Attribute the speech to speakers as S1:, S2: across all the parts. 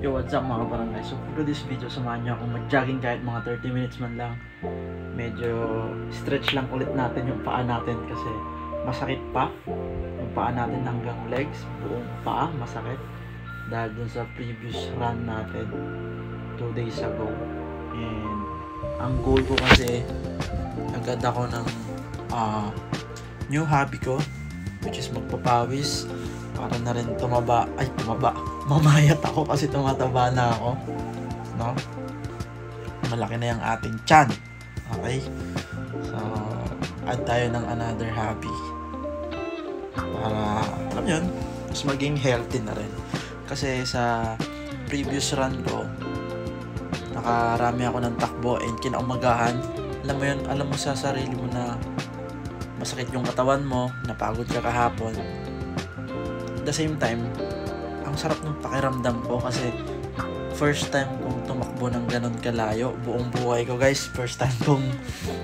S1: Yo, what's up mga kabarangay? So for this video, samahan niyo akong mag-jogging kahit mga 30 minutes man lang. Medyo stretch lang ulit natin yung paa natin kasi masakit pa. Yung paa natin hanggang legs, buong paa masakit. Dahil dun sa previous run natin 2 days ago. And ang goal ko kasi, agad ako ng new hobby ko, which is magpapawis para na rin mamayat ako kasi tumataba na ako, no? Malaki na yung ating tiyan. Okay, so add tayo ng another hobby para, alam yun, mas maging healthy na rin. Kasi sa previous run ko, nakarami ako ng takbo and kinaumagahan, alam mo yun, alam mo sa sarili mo na masakit yung katawan mo, napagod ka kahapon. At the same time, ang sarap ng pakiramdam ko kasi first time kong tumakbo ng ganon kalayo buong buhay ko, guys. First time kong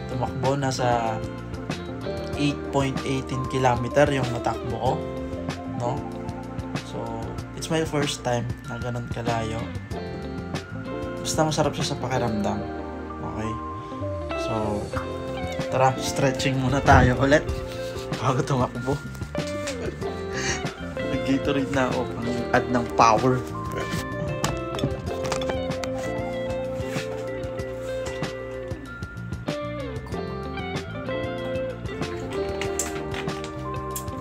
S1: tumakbo, nasa 8.18 kilometer yung natakbo ko, no? So it's my first time na ganon kalayo. Basta masarap siya sa pakiramdam. Okay, so tara, stretching muna tayo ulit bago tumakbo. Nag-Gatorade na ako pang add ng power.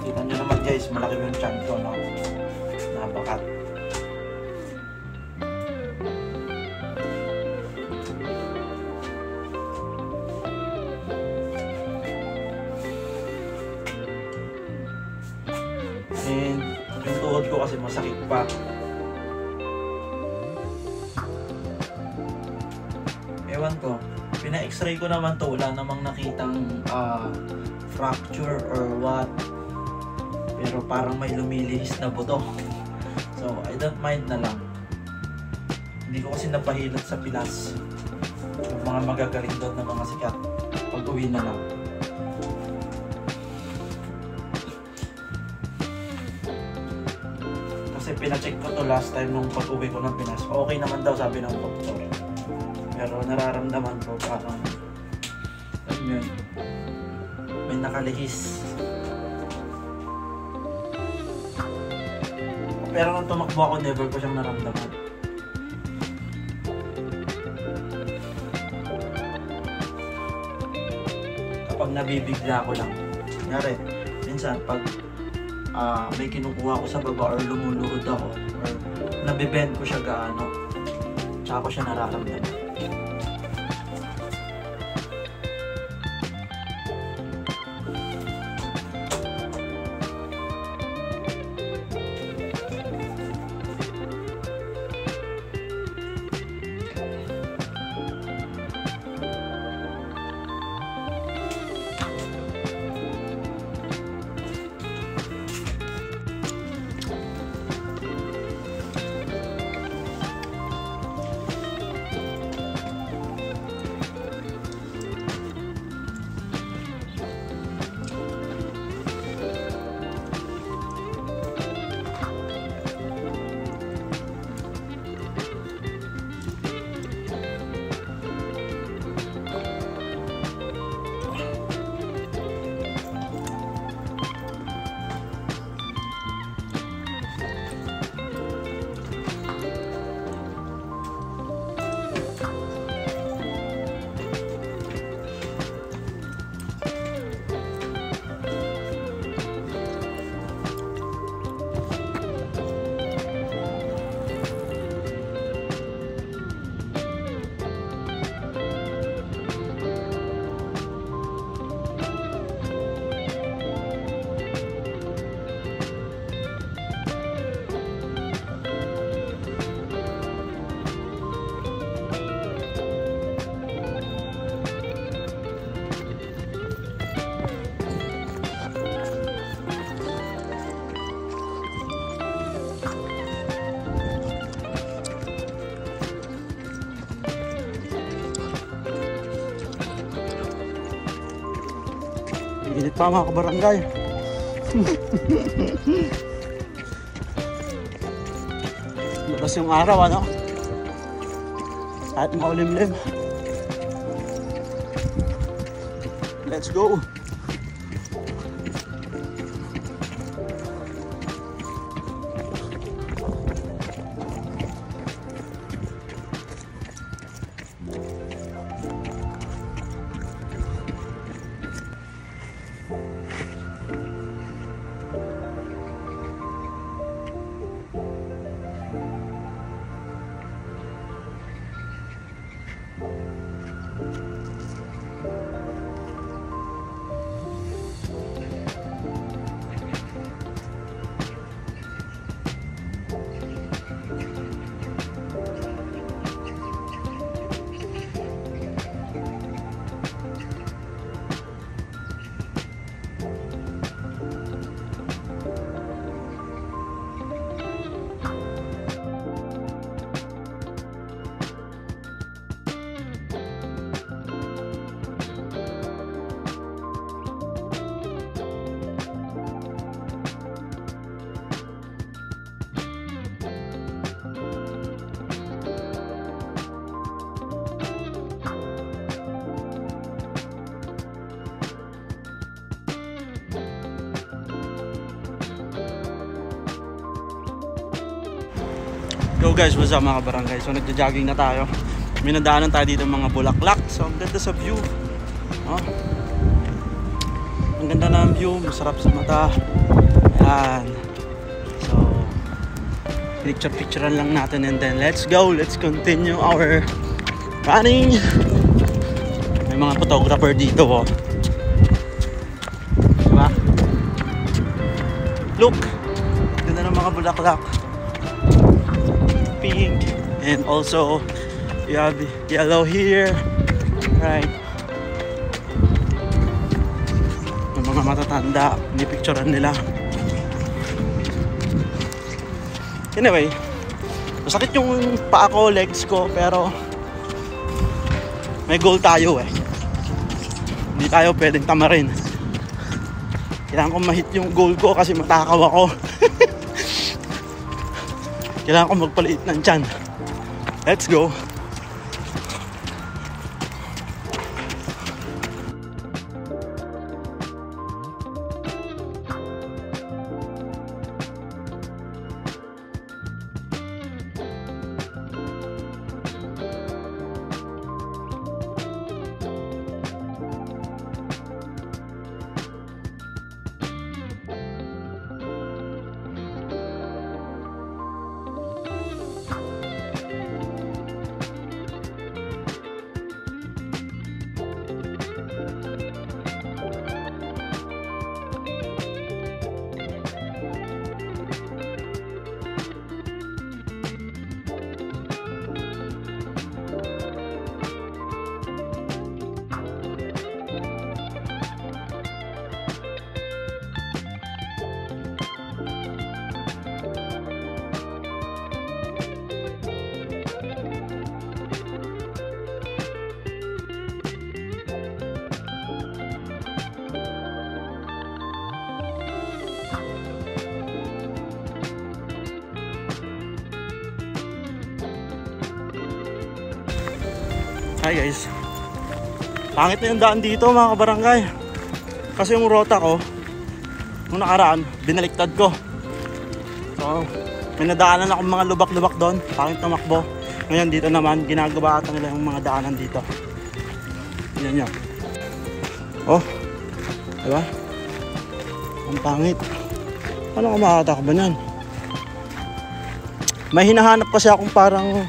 S1: Kita nyo naman, guys, malaki yung tiyan ko, no? Nabakat. And yung tuhod ko kasi masakit pa. Ewan ko, pina-x-ray ko naman to, wala namang nakitang fracture or what, pero parang may lumilihis na buto. So I don't mind na lang. Hindi ko kasi napahilot sa Pilas yung mga magagaling doon na mga sikat. Pag uwi na lang. Kasi pina-check ko to last time nung pag-uwi ko ng Pinas. Okay naman daw, sabi ng doktor. Pero nararamdaman ko parang, alam yun, may nakalihis. Pero nung tumakbo ako, never ko siyang naramdaman. Kapag nabibigla ko lang. Kunyari, minsan pag may kinukuha ko sa baba or lumuluhod ako or nabibend ko siya gaano, tsaka ko siya nararamdaman. Init pa mga kabarangay. Labas yung araw, ano? Kahit maulimlim. Let's go! Yo guys, what's up mga barangay? So nagja-jogging na tayo. May nadaanan tayo dito mga bulaklak. So ang ganda sa view. Oh. Ang ganda ng view, masarap sa mata. Ayan. So picture-picturean lang natin and then let's go. Let's continue our running. May mga photographer dito, oh. Diba? Look. Ganda ng mga bulaklak. Pink, and also you have yellow here, right? Yung mga matatanda, pinipicturean nila. Anyway, masakit yung paa ko, legs ko, pero may goal tayo eh. Hindi tayo pwedeng tamarin. Kailangan ko ma-hit yung goal ko kasi matakaw ako. Kailangan ko magpaliit ng tiyan. Let's go. Hi guys, pangit na yung daan dito mga kabarangay. Kasi yung rota ko nung nakaraan, binaliktad ko. So, may nadaanan akong mga lubak-lubak doon. Pangit na makbo. Ngayon dito naman, ginagawa ata nila yung mga daanan dito. Yan yan. Oh, diba? Ang pangit. Paano ka makakatakbo niyan? May hinahanap kasi akong parang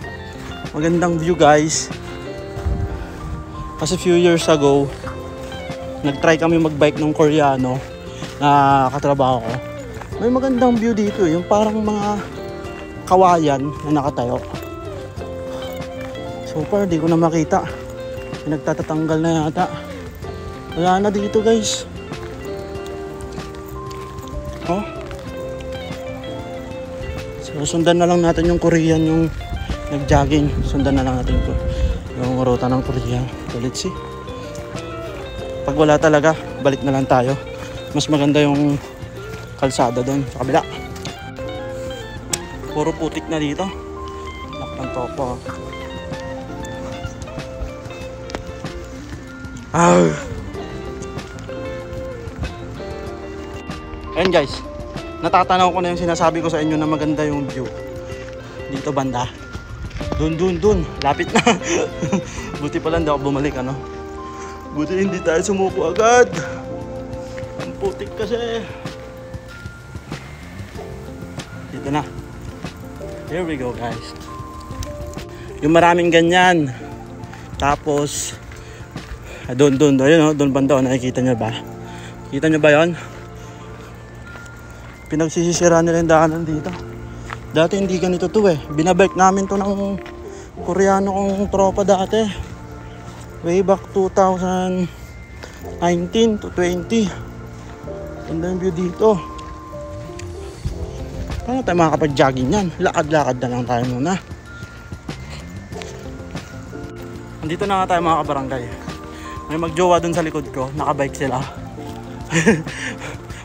S1: magandang view guys. Kasi few years ago, nag-try kami mag-bike ng Koreano na katrabaho ko. May magandang view dito, yung parang mga kawayan na nakatayo. So far, di ko na makita. Nagtatatanggal na yata. Wala na dito guys. Oh. So sundan na lang natin yung Korean, yung nag-jogging. Sundan na lang natin yung ruta ng Korean. So let's see. Pag wala talaga, balik na lang tayo. Mas maganda yung kalsada doon sa kabila. Puro putik na dito. Ang topo. Ayun guys, natatanaw ko na yung sinasabi ko sa inyo na maganda yung view. Dito banda. Dun. Lapit na. Buti pa lang daw bumalik ano. Buti hindi tayo sumuko agad. Ang putik kasi. Dito na. Here we go guys. Yung maraming ganyan. Tapos doon, ayun, doon banda, nakikita nyo ba? Kita nyo ba yon? Pinagsisisira nila yung daanan dito. Dati hindi ganito to eh. Binabike namin to ng Koreano kong tropa dati. Way back 2019 to 20. Ganda yung view dito. Paano tayo makakapag-jogging yan? Lakad-lakad na lang tayo muna. Andito na nga tayo mga kabarangay. May magjowa dun sa likod ko, nakabike sila.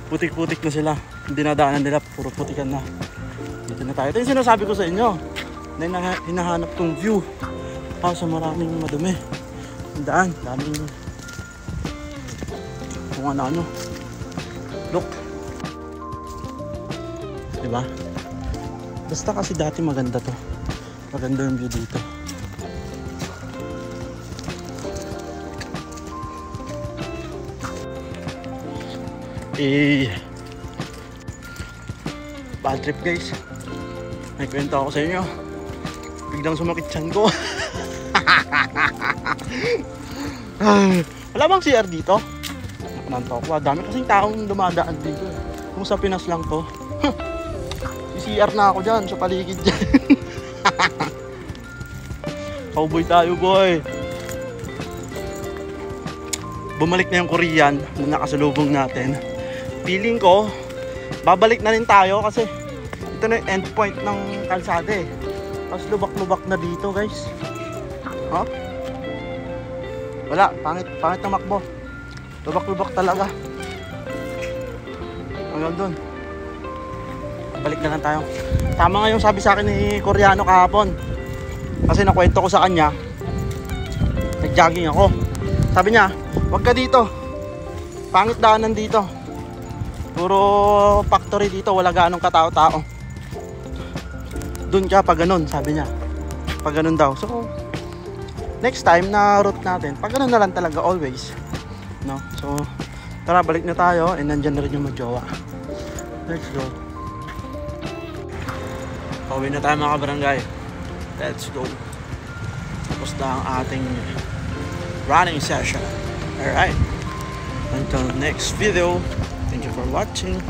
S1: Putik-putik na sila. Dinadaanan nila, puro putikan na. Dito na tayo. Ito yung sinasabi ko sa inyo. Na hinahanap kong view. Kaso maraming madumi. Ang daan, daming kung ano-ano. Look. Diba? Basta kasi dati maganda to. Maganda yung view dito. Bad trip guys. May kwento ako sa inyo. Biglang sumakit tiyan ko. Wala bang CR dito? Nakunanto ko. Dami kasing taong dumadaan dito. Kung sa Pinas lang to. CR na ako dyan sa paligid dyan. Cowboy tayo boy. Bumalik na yung Korean na nakasalubong natin. Feeling ko babalik na rin tayo kasi ito na yung end point ng kalsada eh. Tapos lubak-lubak na dito guys. Huh? Wala, pangit na makbo. Lubak-lubak talaga. Hanggang dun. Balik na lang tayo. Tama nga yung sabi sa akin ni Koreano kahapon. Kasi nakwento ko sa kanya. Nag-jogging ako. Sabi niya, wag ka dito. Pangit daanan dito. Puro factory dito, wala ganong katao-tao. Doon ka pag ganun, sabi niya. Pag ganun daw. So, next time na route natin, pag ganun na lang talaga always. No? So, tara, balik na tayo. And nandyan na rin yung magjowa. Let's go. Pauwi na tayo mga kabarangay. Let's go. Tapos na ang ating running session. Alright. Until next video. Thank you for watching.